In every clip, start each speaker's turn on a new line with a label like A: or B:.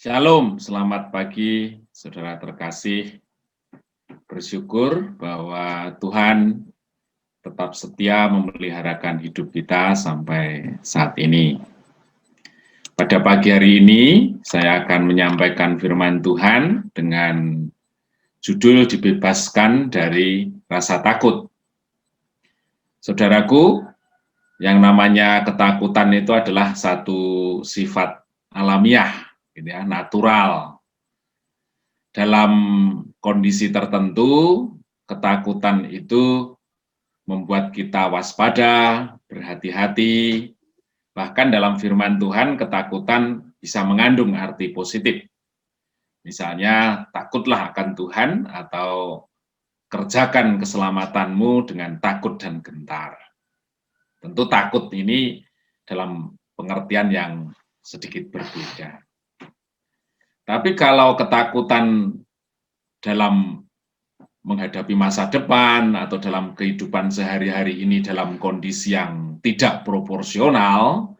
A: Shalom, selamat pagi, saudara terkasih. Bersyukur bahwa Tuhan tetap setia memeliharakan hidup kita sampai saat ini. Pada pagi hari ini, saya akan menyampaikan firman Tuhan dengan judul dibebaskan dari rasa takut. Saudaraku, yang namanya ketakutan itu adalah satu sifat alamiah, gitu ya, natural. Dalam kondisi tertentu, ketakutan itu membuat kita waspada, berhati-hati. Bahkan dalam firman Tuhan, ketakutan bisa mengandung arti positif. Misalnya, takutlah akan Tuhan atau kerjakan keselamatanmu dengan takut dan gentar. Tentu takut ini dalam pengertian yang sedikit berbeda. Tapi kalau ketakutan dalam menghadapi masa depan atau dalam kehidupan sehari-hari ini dalam kondisi yang tidak proporsional,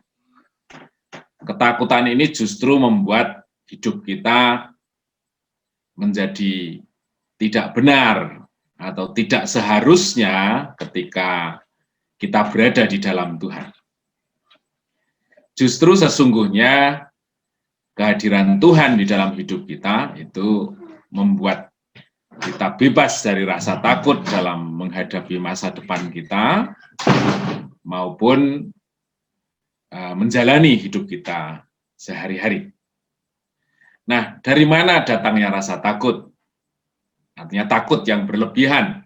A: ketakutan ini justru membuat hidup kita menjadi tidak benar atau tidak seharusnya ketika kita berada di dalam Tuhan. Justru sesungguhnya kehadiran Tuhan di dalam hidup kita itu membuat kita bebas dari rasa takut dalam menghadapi masa depan kita maupun menjalani hidup kita sehari-hari. Nah, dari mana datangnya rasa takut? Artinya takut yang berlebihan.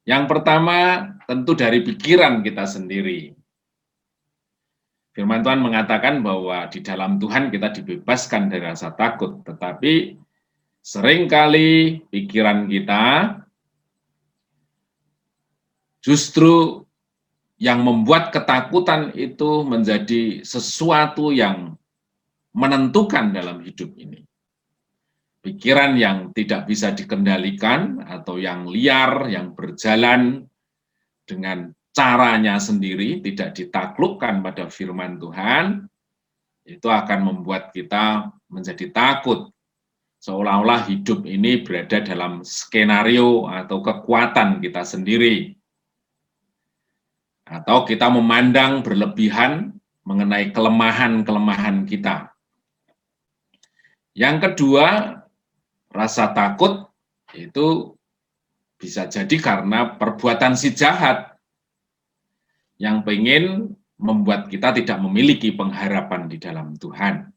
A: Yang pertama, tentu dari pikiran kita sendiri. Firman Tuhan mengatakan bahwa di dalam Tuhan kita dibebaskan dari rasa takut, tetapi seringkali pikiran kita justru yang membuat ketakutan itu menjadi sesuatu yang menentukan dalam hidup ini. Pikiran yang tidak bisa dikendalikan atau yang liar, yang berjalan dengan caranya sendiri, tidak ditaklukkan pada firman Tuhan, itu akan membuat kita menjadi takut. Seolah-olah hidup ini berada dalam skenario atau kekuatan kita sendiri. Atau kita memandang berlebihan mengenai kelemahan-kelemahan kita. Yang kedua, rasa takut itu bisa jadi karena perbuatan si jahat yang pengen membuat kita tidak memiliki pengharapan di dalam Tuhan.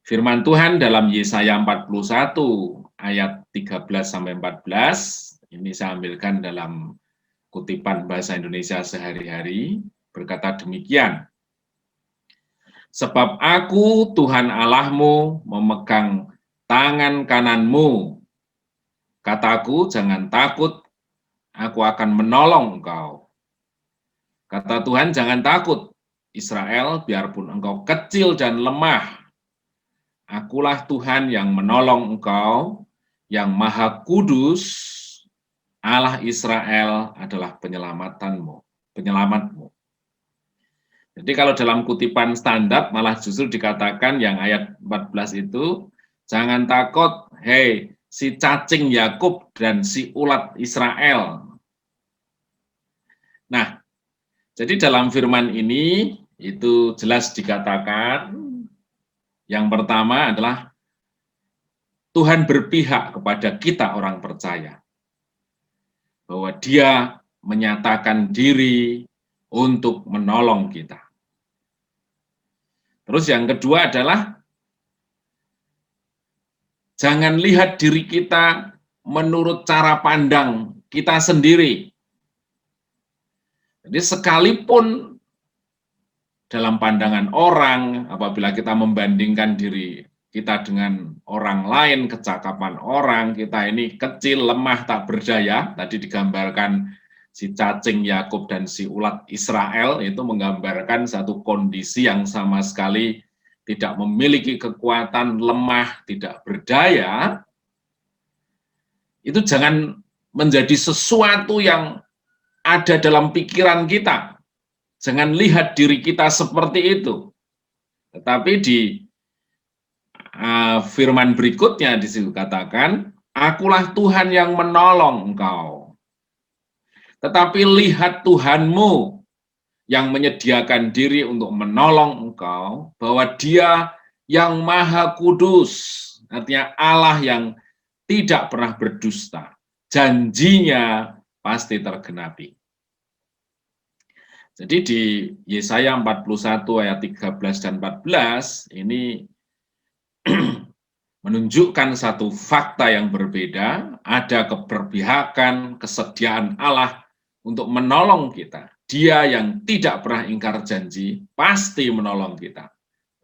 A: Firman Tuhan dalam Yesaya 41 ayat 13-14, ini saya ambilkan dalam kutipan bahasa Indonesia sehari-hari, berkata demikian. Sebab aku Tuhan Allahmu memegang tangan kananmu. Kataku, jangan takut, aku akan menolong engkau. Kata Tuhan, jangan takut, Israel, biarpun engkau kecil dan lemah. Akulah Tuhan yang menolong engkau, yang Maha Kudus, Allah Israel adalah penyelamatmu. Jadi kalau dalam kutipan standar malah justru dikatakan yang ayat 14 itu, jangan takut, hei si cacing Yakub dan si ulat Israel. Nah, jadi dalam firman ini itu jelas dikatakan yang pertama adalah Tuhan berpihak kepada kita orang percaya. Bahwa dia menyatakan diri untuk menolong kita. Terus yang kedua adalah jangan lihat diri kita menurut cara pandang kita sendiri. Jadi sekalipun dalam pandangan orang, apabila kita membandingkan diri kita dengan orang lain, kecakapan orang, kita ini kecil, lemah, tak berdaya, tadi digambarkan si cacing Yakub dan si ulat Israel, itu menggambarkan satu kondisi yang sama sekali tidak memiliki kekuatan, lemah, tidak berdaya, itu jangan menjadi sesuatu yang ada dalam pikiran kita. Jangan lihat diri kita seperti itu. Tetapi di firman berikutnya di situ katakan, akulah Tuhan yang menolong engkau. Tetapi lihat Tuhanmu yang menyediakan diri untuk menolong engkau, bahwa Dia yang Maha Kudus, artinya Allah yang tidak pernah berdusta, janjinya pasti tergenapi. Jadi di Yesaya 41 ayat 13 dan 14 ini menunjukkan satu fakta yang berbeda, ada keberpihakan, kesediaan Allah untuk menolong kita. Dia yang tidak pernah ingkar janji, pasti menolong kita.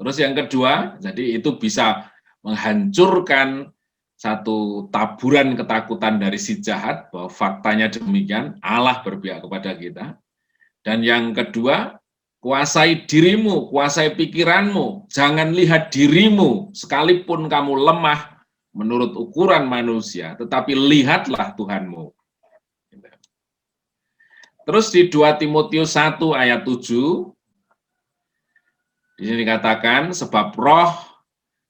A: Terus yang kedua, jadi itu bisa menghancurkan satu taburan ketakutan dari si jahat, bahwa faktanya demikian, Allah berpihak kepada kita. Dan yang kedua, kuasai dirimu, kuasai pikiranmu, jangan lihat dirimu, sekalipun kamu lemah menurut ukuran manusia, tetapi lihatlah Tuhanmu. Terus di 2 Timotius 1 ayat 7, di sini dikatakan, sebab roh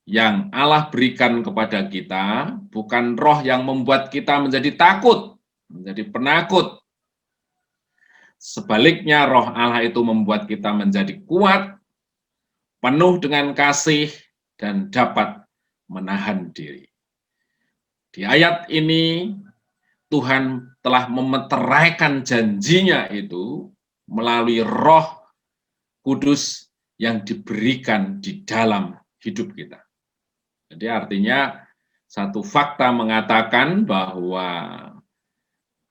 A: yang Allah berikan kepada kita, bukan roh yang membuat kita menjadi takut, menjadi penakut. Sebaliknya roh Allah itu membuat kita menjadi kuat, penuh dengan kasih, dan dapat menahan diri. Di ayat ini, Tuhan telah memeteraikan janjinya itu melalui roh kudus yang diberikan di dalam hidup kita. Jadi artinya satu fakta mengatakan bahwa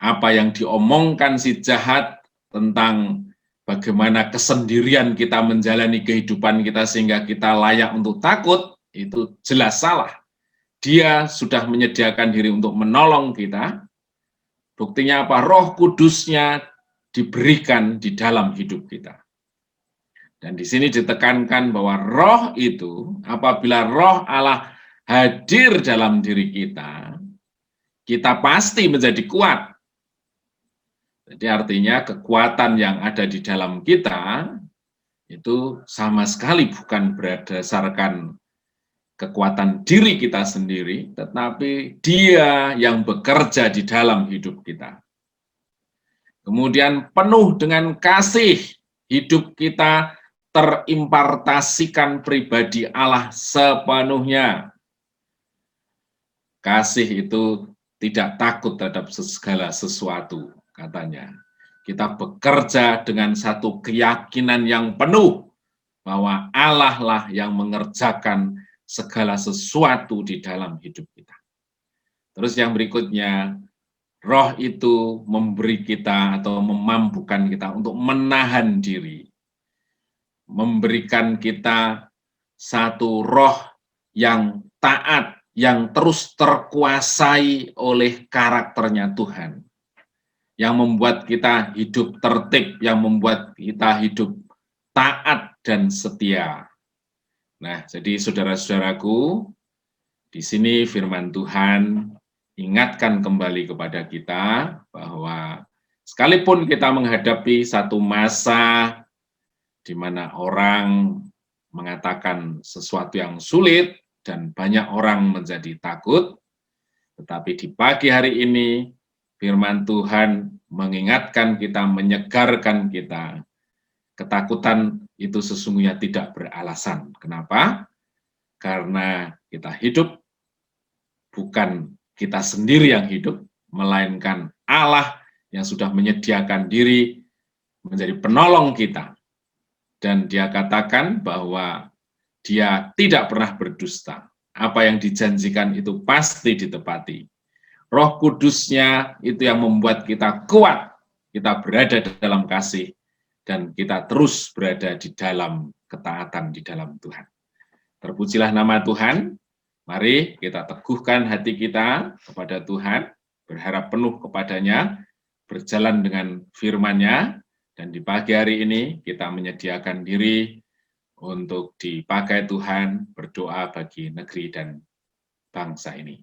A: apa yang diomongkan si jahat tentang bagaimana kesendirian kita menjalani kehidupan kita sehingga kita layak untuk takut, itu jelas salah. Dia sudah menyediakan diri untuk menolong kita. Buktinya apa? Roh Kudusnya diberikan di dalam hidup kita. Dan di sini ditekankan bahwa roh itu, apabila roh Allah hadir dalam diri kita, kita pasti menjadi kuat. Jadi artinya kekuatan yang ada di dalam kita itu sama sekali bukan berdasarkan kekuatan diri kita sendiri, tetapi Dia yang bekerja di dalam hidup kita. Kemudian penuh dengan kasih, hidup kita terimpartasikan pribadi Allah sepenuhnya. Kasih itu tidak takut terhadap segala sesuatu, katanya. Kita bekerja dengan satu keyakinan yang penuh bahwa Allah lah yang mengerjakan segala sesuatu di dalam hidup kita. Terus yang berikutnya, roh itu memberi kita atau memampukan kita untuk menahan diri. Memberikan kita satu roh yang taat, yang terus terkuasai oleh karakternya Tuhan. Yang membuat kita hidup tertib, yang membuat kita hidup taat dan setia. Nah, jadi saudara-saudaraku, di sini firman Tuhan ingatkan kembali kepada kita bahwa sekalipun kita menghadapi satu masa di mana orang mengatakan sesuatu yang sulit dan banyak orang menjadi takut, tetapi di pagi hari ini firman Tuhan mengingatkan kita, menyegarkan kita. Ketakutan itu sesungguhnya tidak beralasan. Kenapa? Karena kita hidup, bukan kita sendiri yang hidup, melainkan Allah yang sudah menyediakan diri menjadi penolong kita. Dan Dia katakan bahwa Dia tidak pernah berdusta. Apa yang dijanjikan itu pasti ditepati. Roh Kudusnya itu yang membuat kita kuat, kita berada dalam kasih, dan kita terus berada di dalam ketaatan di dalam Tuhan. Terpujilah nama Tuhan. Mari kita teguhkan hati kita kepada Tuhan, berharap penuh kepadanya, berjalan dengan firman-Nya, dan di pagi hari ini kita menyediakan diri untuk dipakai Tuhan berdoa bagi negeri dan bangsa ini.